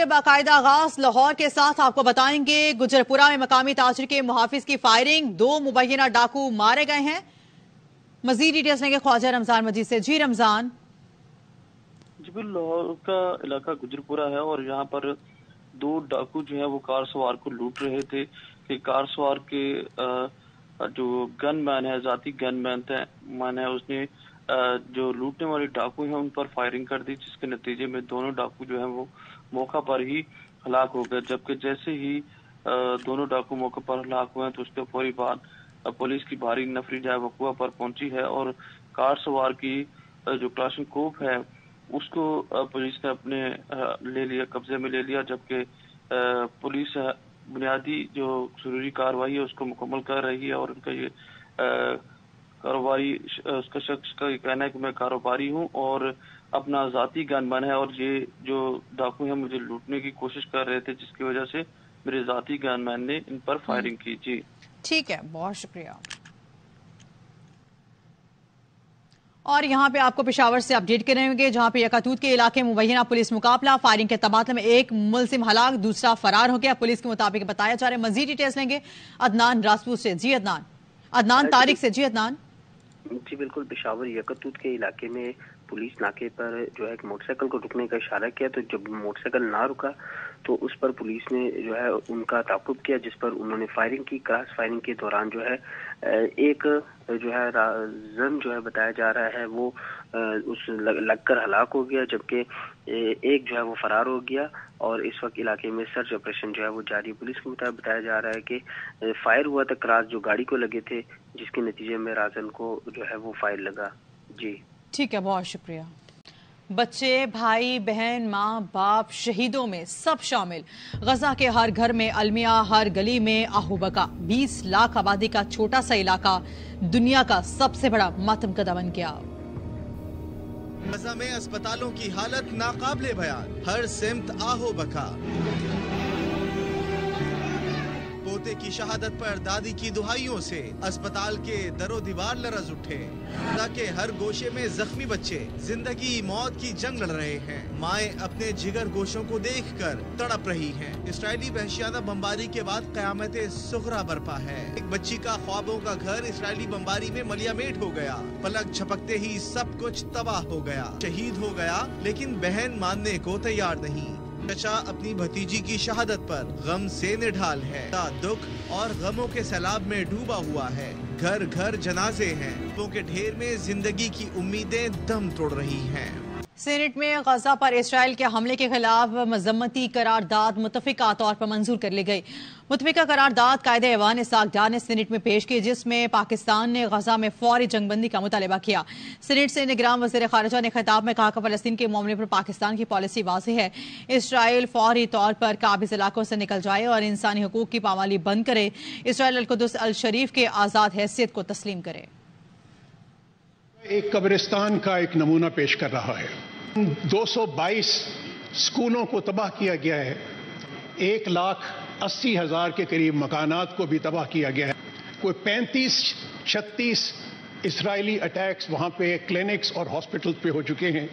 باقاعدہ آغاز لاہور کے ساتھ آپ کو بتائیں گے گجرپورہ میں مقامی تاجر کے محافظ کی فائرنگ 2 مبینہ ڈاکو مارے گئے ہیں. مزید ڈیٹیلز لیں گے خواجہ رمضان مجید سے. جی رمضان. جی بالکل لاہور کا علاقہ گجرپورہ ہے اور یہاں پر 2 ڈاکو جو ہیں وہ کار سوار کو لوٹ رہے تھے کہ کار سوار کے جو گن مین ہے ذاتی گن مین ہے اس نے جو لوٹنے والے ڈاکو ہیں ان پر فائرنگ کر دی جس کے نتیجے میں دونوں ڈاکو جو ہیں وہ موقع پر ہی ہلاک ہو گئے. جبکہ جیسے ہی دونوں ڈاکو موقع پر ہلاک ہوئے تو اس کے فوری بعد پولیس کی بھاری نفری جو ہے وقوع پر پہنچی ہے اور کار سوار کی جو کلاشن کوف ہے اس کو پولیس نے اپنے لے لیا قبضے میں لے لیا. جبکہ پولیس بنیادی جو ضروری کارروائی ہے اس کو مکمل کر رہی ہے اور ان کا یہ کاروباری اس کا شخص کا یہ کہنا ہے کہ میں کاروباری ہوں اور اپنا ذاتی گن مین ہے اور یہ جو ڈاکو ہیں مجھے لوٹنے کی کوشش کر رہے تھے جس کی وجہ سے میرے ذاتی گن مین نے ان پر فائرنگ کی. جی ٹھیک ہے، بہت شکریہ. اور یہاں پہ آپ کو پشاور سے اپڈیٹ کریں گے جہاں پہ یکاتوت کے علاقے مبینہ پولیس مقابلہ فائرنگ کے تبادلے میں ایک ملزم ہلاک دوسرا فرار ہو گیا. پولیس کے مطابق بتایا جا رہا ہے. مزید ڈیٹیلز لیں گے عدنان راسپوت سے. جی عدنان طارق سے. جی عدنان. جی بالکل پشاور یکاتوت کے علاقے میں پولیس ناکے پر جو ہے ایک موٹر سائیکل کو رکنے کا اشارہ کیا تو جب موٹر سائیکل نہ رکا تو اس پر پولیس نے جو ہے ان کا تعاقب کیا جس پر انہوں نے فائرنگ کی. کراس فائرنگ کے دوران جو ہے ایک جو ہے رازن جو ہے بتایا جا رہا ہے وہ اس لگ کر ہلاک ہو گیا جبکہ ایک جو ہے وہ فرار ہو گیا اور اس وقت علاقے میں سرچ آپریشن جو ہے وہ جاری. پولیس کے مطابق بتایا جا رہا ہے کہ فائر ہوا تھا کراس جو گاڑی کو لگے تھے جس کے نتیجے میں رازن کو جو ہے وہ فائر لگا. جی ٹھیک ہے، بہت شکریہ. بچے، بھائی، بہن، ماں، باپ، شہیدوں میں سب شامل. غزہ کے ہر گھر میں المیہ، ہر گلی میں آہو بکا. 20 لاکھ آبادی کا چھوٹا سا علاقہ دنیا کا سب سے بڑا ماتم کدہ بن گیا. غزہ میں اسپتالوں کی حالت ناقابل بیان، ہر سمت آہو بکا. پوتے کی شہادت پر دادی کی دہائیوں سے اسپتال کے در و دیوار لرز اٹھے تاکہ ہر گوشے میں زخمی بچے زندگی موت کی جنگ لڑ رہے ہیں. مائیں اپنے جگر گوشوں کو دیکھ کر تڑپ رہی ہیں. اسرائیلی وحشیانہ بمباری کے بعد قیامت صغریٰ برپا ہے. ایک بچی کا خوابوں کا گھر اسرائیلی بمباری میں ملیا میٹ ہو گیا. پلک جھپکتے ہی سب کچھ تباہ ہو گیا. شہید ہو گیا لیکن بہن ماننے کو تیار نہیں. چچا اپنی بھتیجی کی شہادت پر غم سے نڈھال ہے. دکھ اور غموں کے سیلاب میں ڈوبا ہوا ہے. گھر گھر جنازے ہیں. کے ڈھیر میں زندگی کی امیدیں دم توڑ رہی ہیں. سینٹ میں غزہ پر اسرائیل کے حملے کے خلاف مذمتی قرارداد متفقہ طور پر منظور کر لی گئی. متفقہ قرارداد قائد ایوان اسحاق ڈار نے سینٹ میں پیش کی جس میں پاکستان نے غزہ میں فوری جنگ بندی کا مطالبہ کیا. سینٹ سے نگراں وزیر خارجہ نے خطاب میں کہا کہ فلسطین کے معاملے پر پاکستان کی پالیسی واضح ہے. اسرائیل فوری طور پر قابض علاقوں سے نکل جائے اور انسانی حقوق کی پامالی بند کرے. اسرائیل القدس الشریف کے آزاد حیثیت کو تسلیم کرے. ایک قبرستان کا ایک نمونہ پیش کر رہا ہے. 222 اسکولوں کو تباہ کیا گیا ہے. 1,80,000 کے قریب مکانات کو بھی تباہ کیا گیا ہے. کوئی 35-36 اسرائیلی اٹیکس وہاں پہ کلینکس اور ہاسپٹل پہ ہو چکے ہیں.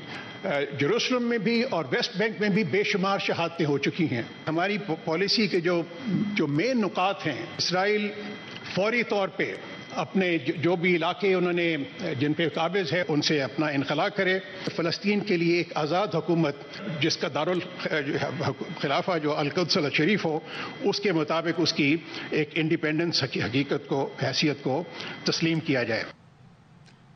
جیروسلم میں بھی اور ویسٹ بینک میں بھی بے شمار شہادتیں ہو چکی ہیں. ہماری پالیسی کے جو مین نکات ہیں، اسرائیل فوری طور پہ اپنے جو بھی علاقے انہوں نے جن پہ قابض ہے ان سے اپنا انخلا کرے. فلسطین کے لیے ایک آزاد حکومت جس کا دارالخلافہ جو القدس الشریف ہو اس کے مطابق اس کی ایک انڈیپینڈنس حقیقت کو حیثیت کو تسلیم کیا جائے.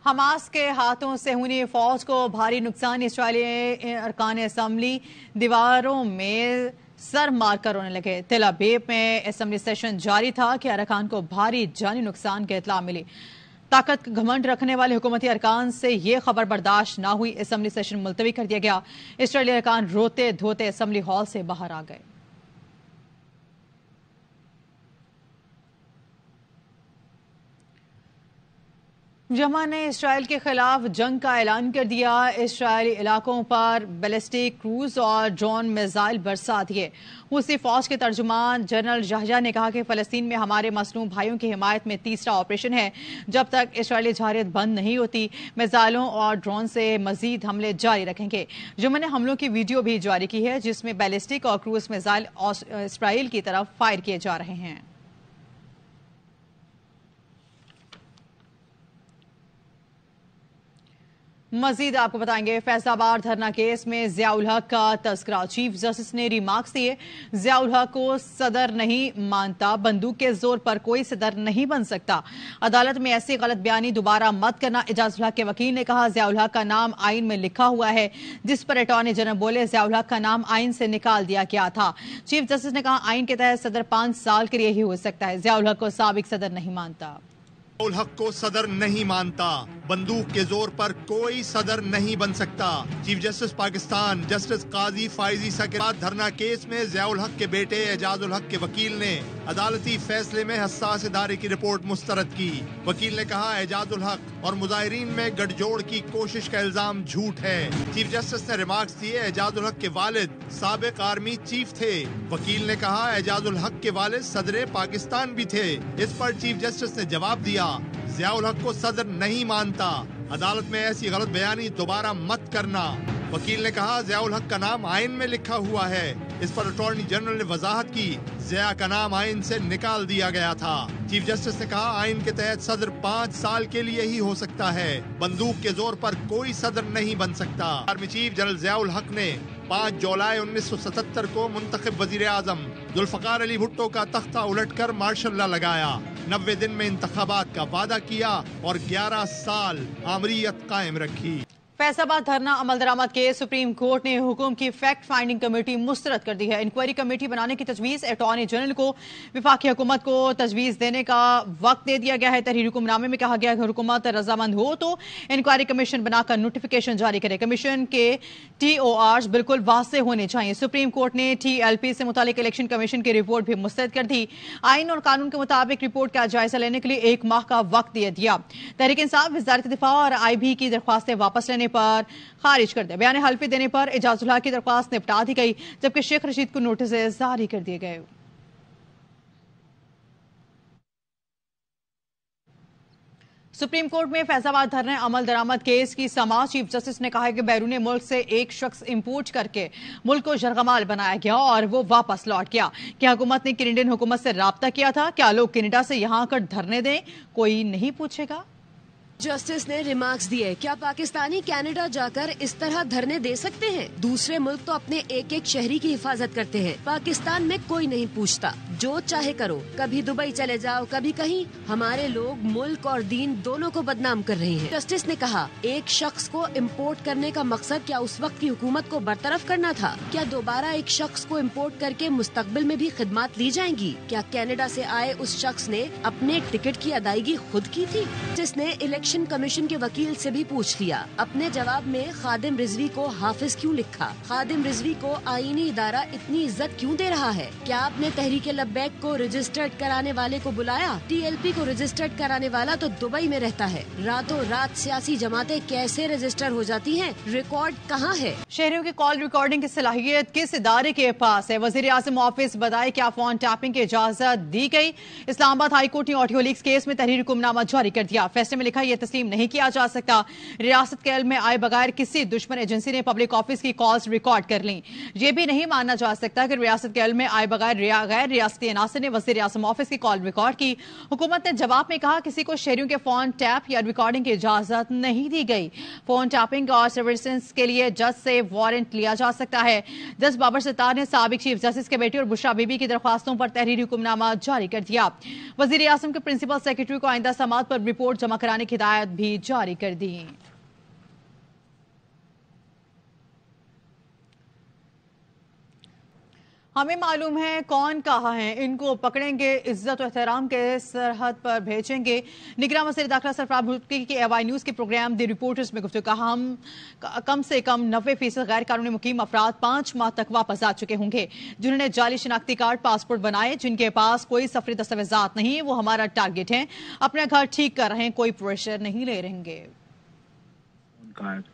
حماس کے ہاتھوں صہیونی فوج کو بھاری نقصان. اسرائیلی ارکان اسمبلی دیواروں میں سر مار کر رونے لگے. تل ابیب میں اسمبلی سیشن جاری تھا کہ ارکان کو بھاری جانی نقصان کی اطلاع ملی. طاقت گھمنڈ رکھنے والے حکومتی ارکان سے یہ خبر برداشت نہ ہوئی. اسمبلی سیشن ملتوی کر دیا گیا. اسرائیلی ارکان روتے دھوتے اسمبلی ہال سے باہر آ گئے. یمن نے اسرائیل کے خلاف جنگ کا اعلان کر دیا. اسرائیلی علاقوں پر بیلسٹک کروز اور ڈرون میزائل برسا دیے. حوثی فوج کے ترجمان جنرل یحییٰ نے کہا کہ فلسطین میں ہمارے مظلوم بھائیوں کی حمایت میں تیسرا آپریشن ہے. جب تک اسرائیلی جارحیت بند نہیں ہوتی میزائلوں اور ڈرون سے مزید حملے جاری رکھیں گے. یمن نے حملوں کی ویڈیو بھی جاری کی ہے جس میں بیلسٹک اور کروز میزائل اسرائیل کی طرف فائر کیے جا رہے ہیں. مزید آپ کو بتائیں گے فیصل آباد دھرنا کیس میں ضیاء الحق کا تذکرہ. چیف جسٹس نے ریمارکس دیے. ضیاء الحق کو صدر نہیں مانتا, بندوق کے زور پر کوئی صدر نہیں بن سکتا. عدالت میں ایسی غلط بیانی دوبارہ مت کرنا. اعجاز الحق کے وکیل نے کہا ضیاء الحق کا نام آئین میں لکھا ہوا ہے, جس پر اٹارنی جنرل بولے ضیاء الحق کا نام آئین سے نکال دیا گیا تھا. چیف جسٹس نے کہا آئین کے تحت صدر 5 سال کے لیے ہی ہو سکتا ہے. ضیاء الحق کو سابق صدر نہیں مانتا. الحق کو صدر نہیں مانتا, بندوق کے زور پر کوئی صدر نہیں بن سکتا. چیف جسٹس پاکستان جسٹس قاضی فائز عیسیٰ کے بعد دھرنا کیس میں ضیاء الحق کے بیٹے اعجاز الحق کے وکیل نے عدالتی فیصلے میں حساس ادارے کی رپورٹ مسترد کی. وکیل نے کہا اعجاز الحق اور مظاہرین میں گٹھ جوڑ کی کوشش کا الزام جھوٹ ہے. چیف جسٹس نے ریمارکس دیے اعجاز الحق کے والد سابق آرمی چیف تھے. وکیل نے کہا اعجاز الحق کے والد صدر پاکستان بھی تھے. اس پر چیف جسٹس نے جواب دیا ضیاء الحق کو صدر نہیں مانتا, عدالت میں ایسی غلط بیانی دوبارہ مت کرنا. وکیل نے کہا ضیاء الحق کا نام آئین میں لکھا ہوا ہے. اس پر اٹارنی جنرل نے وضاحت کی ضیاء کا نام آئین سے نکال دیا گیا تھا. چیف جسٹس نے کہا آئین کے تحت صدر 5 سال کے لیے ہی ہو سکتا ہے, بندوق کے زور پر کوئی صدر نہیں بن سکتا. آرمی چیف جنرل ضیاء الحق نے 5 جولائی 1977 کو منتخب وزیر اعظم ذوالفقار علی بھٹو کا تختہ الٹ کر مارشل لا لگایا. 90 دن میں انتخابات کا وعدہ کیا اور 11 سال آمریت قائم رکھی. فیصل آباد دھرنا عمل درآمد کے سپریم کورٹ نے حکم کی فیکٹ فائنڈنگ کمیٹی مسترد کر دی ہے. انکوائری کمیٹی بنانے کی تجویز اٹارنی جنرل کو وفاقی حکومت کو تجویز دینے کا وقت دے دیا گیا ہے. تحریر حکم نامے میں کہا گیا کہ حکومت رضامند ہو تو انکوائری کمیشن بنا کر نوٹیفیکیشن جاری کرے. کمیشن کے TORs بالکل واضح ہونے چاہیے. سپریم کورٹ نے TLP سے متعلق الیکشن کمیشن کی رپورٹ بھی مسترد کر دی. آئین اور قانون کے مطابق رپورٹ کا جائزہ لینے کے لیے 1 ماہ کا وقت دے دیا. تحریک انصاف وزارت دفاع اور IB کی درخواستیں واپس لینے پر خارج کر دیا. بیان حلفی دینے پر اعجاز الحق کی درخواست نپٹا دی گئی, جبکہ شیخ رشید کو نوٹس جاری کر دیے گئے. سپریم کورٹ میں فیصل آباد دھرنا عمل درآمد کیس کی سماعت. چیف جسٹس نے کہا کہ بیرون ملک سے ایک شخص امپورٹ کر کے ملک کو یرغمال بنایا گیا اور وہ واپس لوٹ گیا. کیا حکومت نے کینیڈین حکومت سے رابطہ کیا تھا؟ کیا لوگ کینیڈا سے یہاں کر دھرنے دیں؟ کوئی نہیں پوچھے گا. جسٹس نے ریمارکس دیے کیا پاکستانی کینیڈا جا کر اس طرح دھرنے دے سکتے ہیں؟ دوسرے ملک تو اپنے ایک ایک شہری کی حفاظت کرتے ہیں, پاکستان میں کوئی نہیں پوچھتا. جو چاہے کرو, کبھی دبئی چلے جاؤ کبھی کہیں. ہمارے لوگ ملک اور دین دونوں کو بدنام کر رہے ہیں. جسٹس نے کہا ایک شخص کو امپورٹ کرنے کا مقصد کیا اس وقت کی حکومت کو برطرف کرنا تھا؟ کیا دوبارہ ایک شخص کو امپورٹ کر کے مستقبل میں بھی خدمات لی جائیں گی؟ کیا کینیڈا سے آئے اس شخص نے اپنے ٹکٹ کی ادائیگی خود کی تھی؟ جس نے الیکشن کمیشن کے وکیل سے بھی پوچھ لیا. اپنے جواب میں خادم رضوی کو حافظ کیوں لکھا؟ خادم رضوی کو آئینی ادارہ اتنی عزت کیوں دے رہا ہے؟ کیا آپ نے تحریک لبیک کو رجسٹرڈ کرانے والے کو بلایا؟ TLP کو رجسٹرڈ کرانے والا تو دبئی میں رہتا ہے. راتوں رات سیاسی جماعتیں کیسے رجسٹر ہو جاتی ہیں؟ ریکارڈ کہاں ہے؟ شہریوں کی کال ریکارڈنگ کی صلاحیت کس ادارے کے پاس ہے؟ وزیر اعظم آفس بتائے کیا فون ٹیپنگ کی اجازت دی گئی؟ اسلام آباد ہائی کورٹ نے آڈیو لیکس کیس میں تحریر حکم نامہ جاری کر دیا. فیصلے میں لکھا یہ تسلیم نہیں کیا جا سکتا. ریاست کے علم میں آئے بغیر کسی دشمن ایجنسی نے پبلک آفس کی کالز ریکارڈ کر لیں. یہ بھی نہیں ماننا جا سکتا کہ ریاست کے علم میں آئے بغیر غیر ریاستی عناصر نے وزیر اعظم آفس کی کال ریکارڈ کی. حکومت نے جواب میں کہا کسی کو شہریوں کے فون ٹیپ یا ریکارڈنگ کی اجازت نہیں دی گئی. فون ٹیپنگ اور سروسنس کے لیے جج سے وارنٹ لیا جا سکتا ہے. جج بابر ستار نے سابق چیف جسٹس کے بیٹے اور بشرا بی بی کی درخواستوں پر تحریری حکم نامہ جاری کر دیا. وزیر اعظم کے پرنسپل سیکرٹری کو آئندہ سماعت پر رپورٹ جمع کرانے کی ہدایت بھی جاری کر دی. हमें मालूम है कौन कहाँ है, इनको पकड़ेंगे, इज्जत और एहतराम के सरहद पर भेजेंगे। निगरान वज़ीर दाखिला सरफराज भुट्टी की AY न्यूज़ के प्रोग्राम द रिपोर्टर्स में गुफ्तगू कहा, हम कम से कम 90% गैर कानूनी मुकीम अफराद 5 माह तक वापस आ चुके होंगे, जिन्होंने जाली शनाख्ती कार्ड पासपोर्ट बनाए, जिनके पास कोई सफरी दस्तावेजात नहीं, वो हमारा टारगेट है। अपना घर ठीक कर रहे हैं, कोई प्रेशर नहीं ले रहेंगे।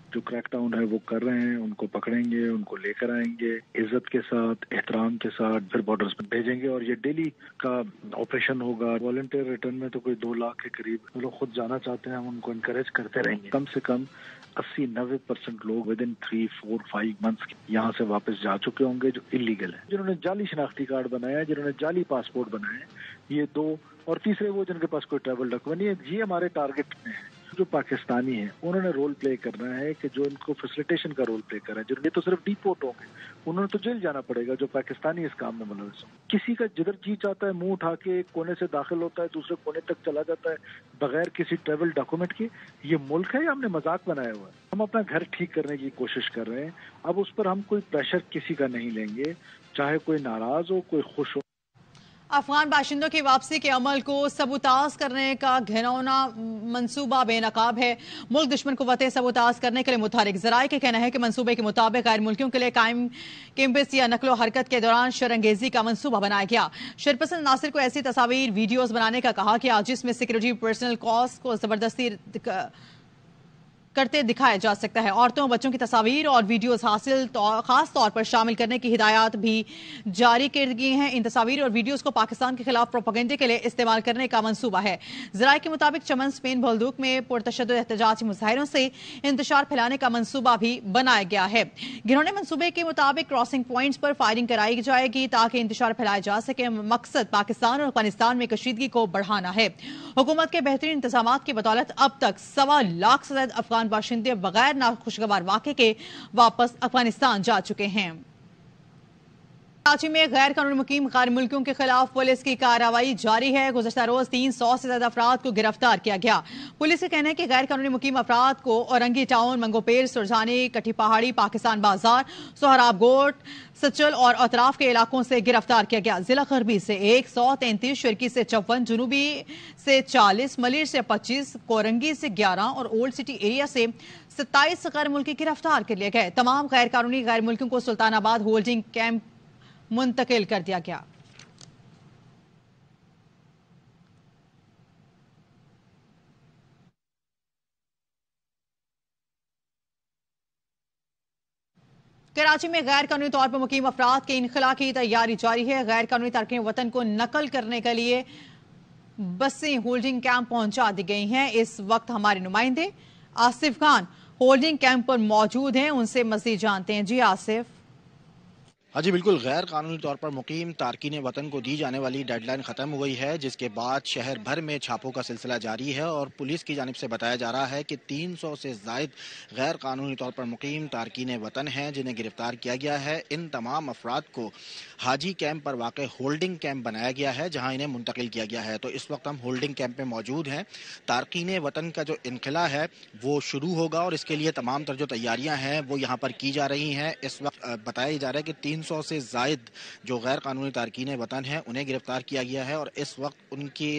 जो क्रैकडाउन है वो कर रहे हैं, उनको पकड़ेंगे, उनको लेकर आएंगे, इज्जत के साथ, एहतराम के साथ फिर बॉर्डर्स में भेजेंगे। और ये डेली का ऑपरेशन होगा। वॉलंटियर रिटर्न में तो कोई 2 लाख के करीब जो लोग खुद जाना चाहते हैं, हम उनको इनकरेज करते रहेंगे। कम से कम 80-90% लोग विद इन 3-4-5 मंथ्स यहाँ से वापस जा चुके होंगे जो इलीगल है, जिन्होंने जाली शनाख्ती कार्ड बनाया, जिन्होंने जाली पासपोर्ट बनाए, ये 2, और तीसरे वो जिनके पास कोई ट्रैवल डॉक्यूमेंट नहीं है। ये हमारे टारगेट में है। जो पाकिस्तानी हैं उन्होंने रोल प्ले करना है कि जो इनको फैसिलिटेशन का रोल प्ले कर रहे हैं, जो ये तो सिर्फ डिपोर्ट होंगे, उन्होंने तो जेल जाना पड़ेगा। जो पाकिस्तानी इस काम में मुलविस हो, किसी का जिधर जी चाहता है मुंह उठा के एक कोने से दाखिल होता है, दूसरे कोने तक चला जाता है बगैर किसी ट्रैवल डॉक्यूमेंट के। ये मुल्क है या हमने मजाक बनाया हुआ है? हम अपना घर ठीक करने की कोशिश कर रहे हैं। अब उस पर हम कोई प्रेशर किसी का नहीं लेंगे, चाहे कोई नाराज हो, कोई खुश हो। अफगान बाशिंदों की वापसी के अमल को सबूताज करने का घिनौना मंसूबा बेनकाब है। मुल्क दुश्मन कुव्वतें सबूताज करने के लिए मुतहरिक। ज़राए का कहना है कि मंसूबे के मुताबिक गैर मुल्कियों के लिए कायम कैंपस या नकलो हरकत के दौरान शरंगेजी का मंसूबा बनाया गया। शरपसंद नासिर को ऐसी तस्वीर वीडियोज बनाने का कहा गया जिसमें सिक्योरिटी पर्सनल कॉस्ट को जबरदस्ती करते दिखाया जा सकता है। औरतों और बच्चों की तस्वीर और वीडियोस खास तौर पर शामिल करने की हिदायत भी जारी कर दी हैं। इन तस्वीर और वीडियोस को पाकिस्तान के खिलाफ प्रोपेगेंडे के लिए इस्तेमाल करने का मंसूबा है। ज़राए के मुताबिक चमन, स्पेन, बलदूक में पुरतशद्दुद एहतजाजी मुजाहिरों से इंतशार फैलाने का मंसूबा भी बनाया गया है। घिनौने मंसूबे के मुताबिक क्रॉसिंग पॉइंट्स पर फायरिंग कराई जाएगी ताकि इंतशार फैलाया जा सके। मकसद पाकिस्तान और अफगानिस्तान में कशीदगी को बढ़ाना है। हुकूमत के बेहतरीन इंतजामात की बदौलत अब तक 1.25 लाख से ज्यादा अफगान बाशिंदे बगैर नाखुशगवार वाक़े के वापस अफगानिस्तान जा चुके हैं। कराची में गैर कानूनी मुकीम गैर मुल्कियों के खिलाफ पुलिस की कार्रवाई जारी है। गुज़श्ता रोज 300 से ज्यादा अफराद को गिरफ्तार किया गया। पुलिस का कहना है कि गैर कानूनी मुकीम अफराद को औरंगी टाउन, मंगोपेर, सुरजानी, कटी पहाड़ी, पाकिस्तान बाजार, सोहराब गोट, सचल और अतराफ के इलाकों से गिरफ्तार किया गया। जिला गरबी से 133, शिरकी से 54, जुनूबी से 40, मलिर से 25, कोरंगी से 11 और ओल्ड सिटी एरिया से 27 गैर मुल्की गिरफ्तार कर लिए गए। तमाम गैर कानूनी गैर मुल्कियों को सुल्तानाबाद होल्डिंग कैंप मुंतकिल कर दिया गया। कराची में गैर कानूनी तौर पर मुकीम अफराद के इनखला की तैयारी जारी है। गैर कानूनी तारकीन वतन को नकल करने के लिए बसें होल्डिंग कैंप पहुंचा दी गई हैं। इस वक्त हमारे नुमाइंदे आसिफ खान होल्डिंग कैंप पर मौजूद हैं, उनसे मजीद जानते हैं। जी आसिफ। हाँ जी बिल्कुल, गैर कानूनी तौर पर मुकीम तारकीन वतन को दी जाने वाली डेडलाइन ख़त्म हो गई है, जिसके बाद शहर भर में छापों का सिलसिला जारी है और पुलिस की जानिब से बताया जा रहा है कि 300 से ज़ायद गैर कानूनी तौर पर मुकीम तारकीन वतन हैं जिन्हें गिरफ्तार किया गया है। इन तमाम अफराद को हाजी कैंप पर वाक़ होल्डिंग कैंप बनाया गया है जहाँ इन्हें मुंतकिल किया गया है। तो इस वक्त हम होल्डिंग कैंप में मौजूद हैं। तारकीन वतन का जो इनखला है वो शुरू होगा और इसके लिए तमाम तर जो तैयारियाँ हैं वो यहाँ पर की जा रही हैं। इस वक्त बताया जा रहा है कि 300 से ज़ायद जो गैर कानूनी तारकीन वतन हैं उन्हें गिरफ्तार किया गया है और इस वक्त उनकी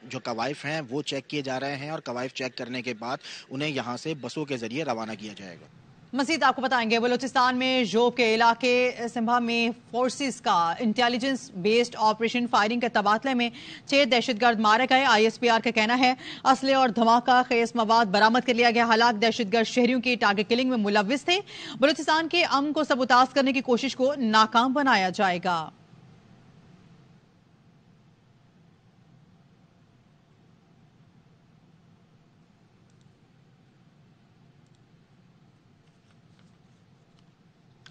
जो कवायफ हैं वो चेक किए जा रहे हैं और कवायफ चेक करने के बाद उन्हें यहाँ से बसों के जरिए रवाना किया जाएगा। मजीद आपको बताएंगे, बलूचिस्तान में जोब के इलाके सिंभा में फोर्सेस का इंटेलिजेंस बेस्ड ऑपरेशन फायरिंग के तबादले में 6 दहशतगर्द मारे गए। ISPR का कहना है असले और धमाका खेज मवाद बरामद कर लिया गया। हालांकि दहशतगर्द शहरियों की टारगेट किलिंग में मुलविस थे। बलूचिस्तान के अमन को सबूताज करने की कोशिश को नाकाम बनाया जाएगा।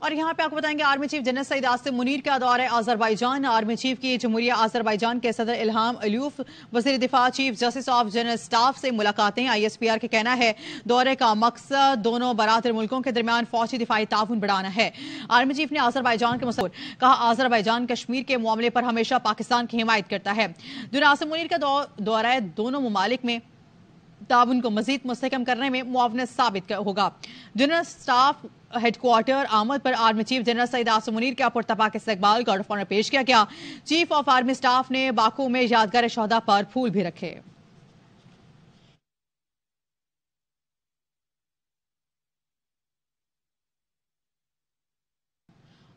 और यहाँ पे आपको बताएंगे army chief general Syed Asim Munir का दौरा आज़रबाईजान। आर्मी चीफ की जमहूरिया आज़रबाईजान के सदर इल्हाम अलियूफ, वज़ीर दिफा, chief justice of general staff से मुलाकातें। ISPR का कहना है दौरे का मकसद दोनों बरातर मुल्कों के दरमियान फौजी दिफाई ताउन बढ़ाना है। आर्मी चीफ ने आज़रबाईजान के मुसव्विर कहा आज़रबाईजान कश्मीर के मामले पर हमेशा पाकिस्तान की हिमायत करता है। जनरल आसिम मुनीर का दौरा दोनों ममालिक में ताउन को मजीद मुस्तहकम करने में मुआवनत साबित होगा। जनरल स्टाफ हेडक्वार्टर आमद पर army chief general Syed Asim Munir का पुरतपाक इस्तकबाल गार्ड ऑफ ऑनर पेश किया गया। चीफ ऑफ आर्मी स्टाफ ने बाकू में यादगार शोहदा पर फूल भी रखे।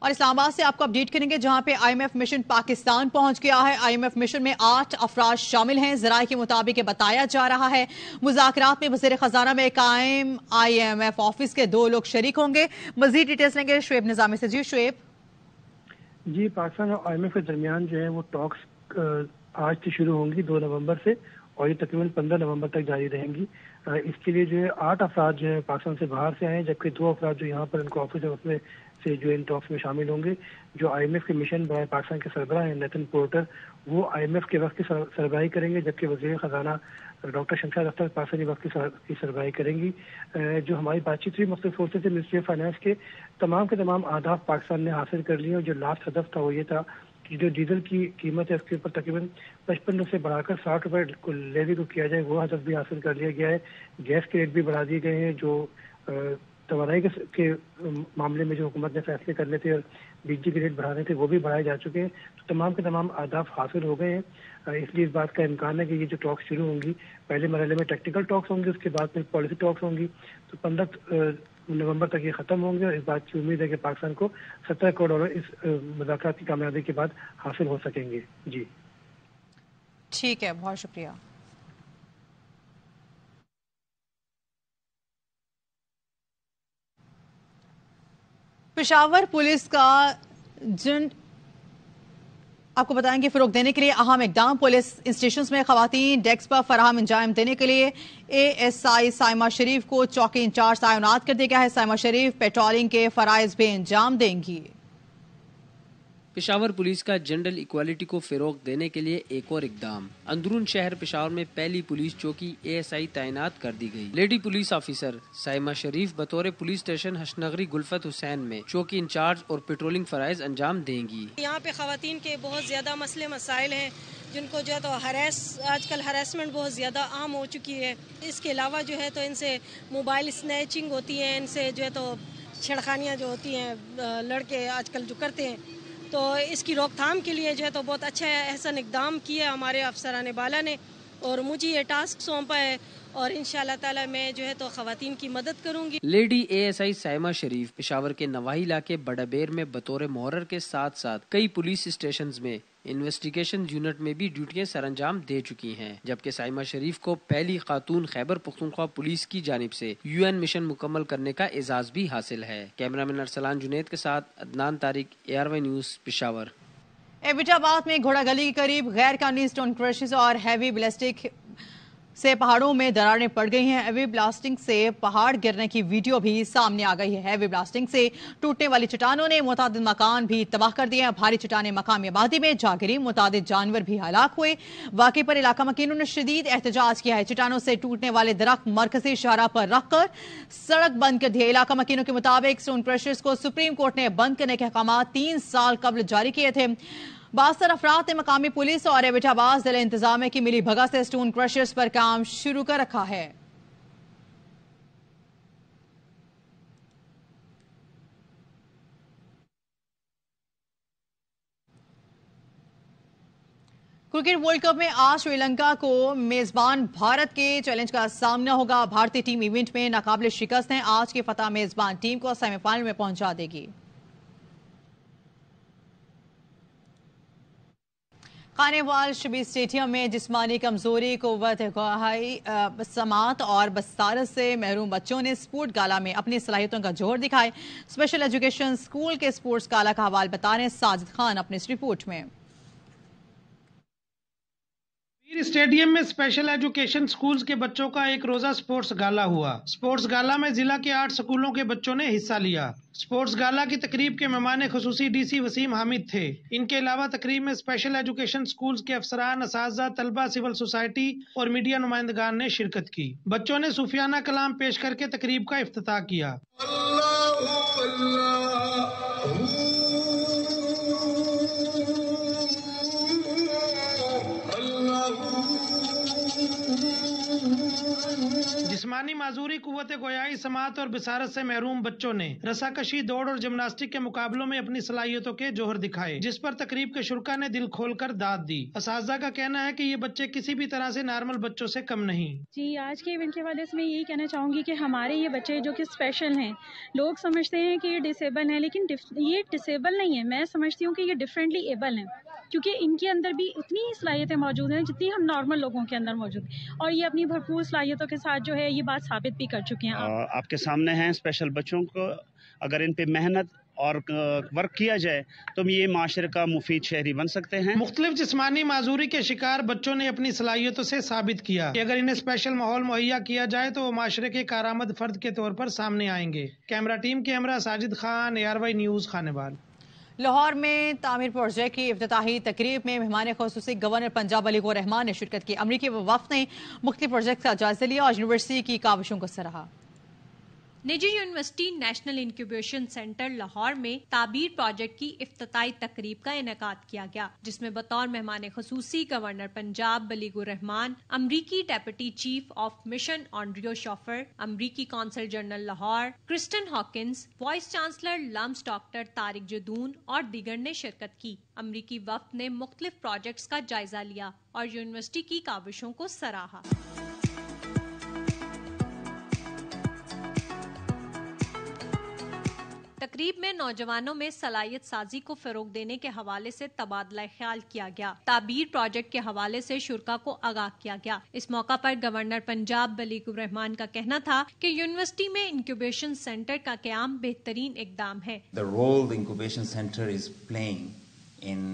और इस्लामाबाद से आपको अपडेट करेंगे जहां पे IMF मिशन पाकिस्तान पहुंच गया है। IMF मिशन में 8 अफराद शामिल हैं। ज़राए के मुताबिक बताया जा रहा है मुज़ाकरात में वज़ीर ख़ज़ाना में कायम IMF ऑफिस के 2 लोग शरीक होंगे। मज़ीद डिटेल्स लेंगे शुएब निज़ामी से। जी शुएब। जी, पाकिस्तान और IMF के दरमियान जो है वो टॉक्स आज से शुरू होंगी 2 नवंबर से और ये तकरीबन 15 नवंबर तक जारी रहेंगी। इसके लिए जो है 8 अफराद जो है पाकिस्तान से बाहर से आए, जबकि 2 अफराद जो यहाँ पर इनको ऑफिस है उसमें से जो इन टॉक्स में शामिल होंगे। जो IMF के मिशन बाय पाकिस्तान के सरबराह हैं नेथन पोर्टर, वो IMF के वक्त की सरबराही करेंगे, जबकि वज़ीर ख़ज़ाना डॉक्टर शमशाद अख्तर पाकिस्तानी वक्त की सरबराही करेंगी। जो हमारी बातचीत हुई मुख्तलिफ सोर्सेज से मिनिस्ट्री ऑफ फाइनेंस के तमाम अहदाफ पाकिस्तान ने हासिल कर लिए और जो लास्ट हदफ था वो ये था कि जो डीजल की कीमत है उसके ऊपर तकरीबन 55 से बढ़ाकर 60 रुपये लेवी को किया जाए, वो हदफ भी हासिल कर लिया गया है। गैस के रेट भी बढ़ा दिए गए हैं। जो तवाराई के मामले में जो हुकूमत ने फैसले करने थे और बिजली के रेट बढ़ाने थे वो भी बढ़ाए जा चुके हैं। तो तमाम के तमाम अहदाफ हासिल हो गए हैं। इसलिए इस बात का इम्कान है कि ये जो टॉक्स शुरू होंगी, पहले मरहले में टेक्निकल टॉक्स होंगी, उसके बाद में पॉलिसी टॉक्स होंगी। तो 15 नवंबर तक ये खत्म होंगे और इस बात की उम्मीद है कि पाकिस्तान को 17 करोड़ डॉलर इस मुज़ाकरात की कामयाबी के बाद हासिल हो सकेंगे। जी ठीक है, बहुत शुक्रिया। पेशावर पुलिस का आपको बताएंगे फरोग देने के लिए अहम इकदाम। पुलिस स्टेशन में खवातीन डेस्क पर फराहम अंजाम देने के लिए ASI साइमा शरीफ को चौकी इंचार्ज तैनात कर दिया गया है। साइमा शरीफ पेट्रोलिंग के फराइज भी अंजाम देंगी। पेशावर पुलिस का जेंडर इक्वालिटी को फिरोग देने के लिए एक और इकदाम। अंदरून शहर पेशावर में पहली पुलिस चौकी ASI तैनात कर दी गई। लेडी पुलिस ऑफिसर साइमा शरीफ बतौर पुलिस स्टेशन हशनगरी गुलफत हुसैन में चौकी इंचार्ज और पेट्रोलिंग फराइज अंजाम देंगी। यहाँ पे खवातीन के बहुत ज्यादा मसले मसाइल हैं जिनको जो है तो आजकल हरासमेंट बहुत ज्यादा आम हो चुकी है। इसके अलावा जो है तो इनसे मोबाइल स्नैचिंग होती है, इनसे जो है तो छेड़खानियाँ जो होती हैं लड़के आजकल जो करते हैं, तो इसकी रोकथाम के लिए जो है तो बहुत अच्छा एहसन इकदाम किया हमारे अफसरान बाला ने और मुझे ये टास्क सौंपा है और इंशाअल्लाह ताला मैं जो है तो खवातीन की मदद करूंगी। लेडी ASI साइमा शरीफ पेशावर के नवाही इलाके बड़ाबेर में बतौर मोहर्रर के साथ साथ कई पुलिस स्टेशंस में इन्वेस्टिगेशन यूनिट में भी ड्यूटियां सरअंजाम दे चुकी हैं, जबकि साइमा शरीफ को पहली खातून खैबर पख्तूनख्वा पुलिस की जानिब से UN मिशन मुकम्मल करने का एजाज भी हासिल है। कैमरामैन अरसलान जुनेद के साथ अदनान तारिक, ARY न्यूज पेशावर। एबटाबाद में घोड़ा गली के करीब गैर कानूनी स्टोन क्रशेस और हैवी ब्लास्टिक से पहाड़ों में दरारें पड़ गई हैं। हैवी ब्लास्टिंग से पहाड़ गिरने की वीडियो भी सामने आ गई है। हैवी ब्लास्टिंग से टूटने वाली चट्टानों ने मुतादिद मकान भी तबाह कर दिए हैं। भारी चट्टानें मकामी आबादी में जा गिरी, मुतादिद जानवर भी हलाक हुए। वाक़े पर इलाका मकीनों ने शदीद एहतजाज किया है। चट्टानों से टूटने वाले दरख्त मरकजी शाहरा पर रखकर सड़क बंद कर दिए। इलाका मकीनों के मुताबिक स्टोन क्रशर्स को सुप्रीम कोर्ट ने बंद करने के अहकाम 3 साल कबल जारी किए थे। 72 अफराद ने मकामी पुलिस और एबटाबाद जिला इंतजामिया की मिली भगत से स्टोन क्रशर्स पर काम शुरू कर रखा है। क्रिकेट वर्ल्ड कप में आज श्रीलंका को मेजबान भारत के चैलेंज का सामना होगा। भारतीय टीम इवेंट में नाकाबिल शिकस्त है। आज की फतह मेजबान टीम को सेमीफाइनल में पहुंचा देगी। खानेवाल शबीर स्टेडियम में जिस्मानी कमजोरी, कुव्वत समात और बसारत से महरूम बच्चों ने स्पोर्ट गाला में अपनी सलाहियतों का जोर दिखाए। स्पेशल एजुकेशन स्कूल के स्पोर्ट्स गाला का हवाला बता रहे साजिद खान अपनी इस रिपोर्ट में। स्टेडियम में स्पेशल एजुकेशन स्कूल्स के बच्चों का एक रोजा स्पोर्ट्स गाला हुआ। स्पोर्ट्स गाला में जिला के 8 स्कूलों के बच्चों ने हिस्सा लिया। स्पोर्ट्स गाला की तकरीब के मेहमान खुसूसी DC वसीम हामिद थे। इनके अलावा तकरीब में स्पेशल एजुकेशन स्कूल्स के अफसरान, असातिज़ा, तलबा, सिविल सोसाइटी और मीडिया नुमाइंदगान ने शिरकत की। बच्चों ने सूफियाना कलाम पेश करके तकरीब का इफ्तिताह किया। जिस्मानी माजूरी, कुव्वत गोयाई, समात और बिसारत से महरूम बच्चों ने रस्साकशी, दौड़ और जिम्नास्टिक के मुकाबलों में अपनी सलाहियतों के जोहर दिखाए, जिस पर तकरीब के शुरका ने दिल खोलकर दाद दी। असातिज़ा का कहना है कि ये बच्चे किसी भी तरह से नॉर्मल बच्चों से कम नहीं। जी, आज के इवेंट के हवाले से मैं यही कहना चाहूँगी कि हमारे ये बच्चे जो कि स्पेशल हैं, लोग समझते हैं कि ये डिसेबल हैं, लेकिन ये डिसेबल नहीं है। मैं समझती हूँ कि ये डिफरेंटली एबल हैं, क्योंकि इनके अंदर भी उतनी ही सलाहियतें मौजूद हैं जितनी हम नॉर्मल लोगों के अंदर मौजूद हैं, और ये अपनी भरपूर सलाहियतों के साथ जो है ये बात साबित भी कर चुके हैं। आपके सामने हैं स्पेशल बच्चों को, अगर इन पे मेहनत और वर्क किया जाए तो ये माशरे का मुफीद शहरी बन सकते हैं। मुख्तलिफ जिस्मानी माजूरी के शिकार बच्चों ने अपनी सलाहियतों से साबित किया कि अगर इन्हें स्पेशल माहौल मुहैया किया जाए तो वो माशरे के कारआमद फर्द के तौर पर सामने आएंगे। कैमरा टीम के हमरा साजिद खान, ARY न्यूज़, खानेवाल। लाहौर में तामीर प्रोजेक्ट की इफ्तिताही तकरीब में मेहमान खुसूसी गवर्नर पंजाब बलीगुर रहमान ने शिरकत की। अमरीकी वफ़द ने मुख्तलिफ प्रोजेक्ट का जायजा लिया और यूनिवर्सिटी की काविशों को सराहा। निजी university national incubation centre Lahore में ताबीर प्रोजेक्ट की इफ्तिताई तकरीब का इनेकाद किया गया, जिसमें बतौर मेहमान खुसूसी गवर्नर पंजाब बलीगुर रहमान, अमरीकी deputy chief of mission Andrew Schofer, अमरीकी consul general Lahore Kristin Hawkins, vice chancellor LUMS doctor Tariq Jadoon और दीगर ने शिरकत की। अमरीकी वफ़द ने मुख्तलिफ प्रोजेक्ट्स का जायजा लिया और यूनिवर्सिटी की काविशों को सराहा। तकरीब में नौजवानों में सलाहियत साजी को फरोग देने के हवाले से तबादला ख्याल किया गया। ताबीर प्रोजेक्ट के हवाले से शुरा को आगाह किया गया। इस मौका पर गवर्नर पंजाब बलीगुर रहमान का कहना था कि यूनिवर्सिटी में इंक्यूबेशन सेंटर का क़याम बेहतरीन इकदाम है। The role the incubation center is playing in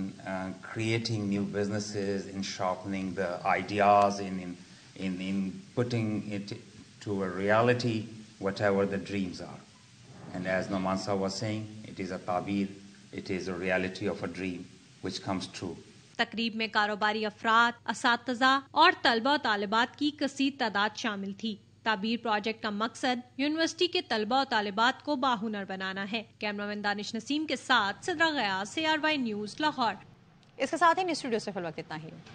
creating new businesses, in sharpening the ideas, in putting it to a reality, whatever the dreams are. And as Nomansa was saying, it is a tabir, it is a reality of a dream which comes true. तकरीब में कारोबारी अफराद, असातिज़ा और तलबा और तालिबात की कसीर तादाद शामिल थी। ताबीर प्रोजेक्ट का मकसद यूनिवर्सिटी के तलबा और तालिबात को बाहुनर बनाना है। कैमरामैन दानिश नसीम के साथ सिद्रा गयास, ARY न्यूज़, लाहौर। इसके साथ ही स्टूडियो से फिल वक्त इतना ही।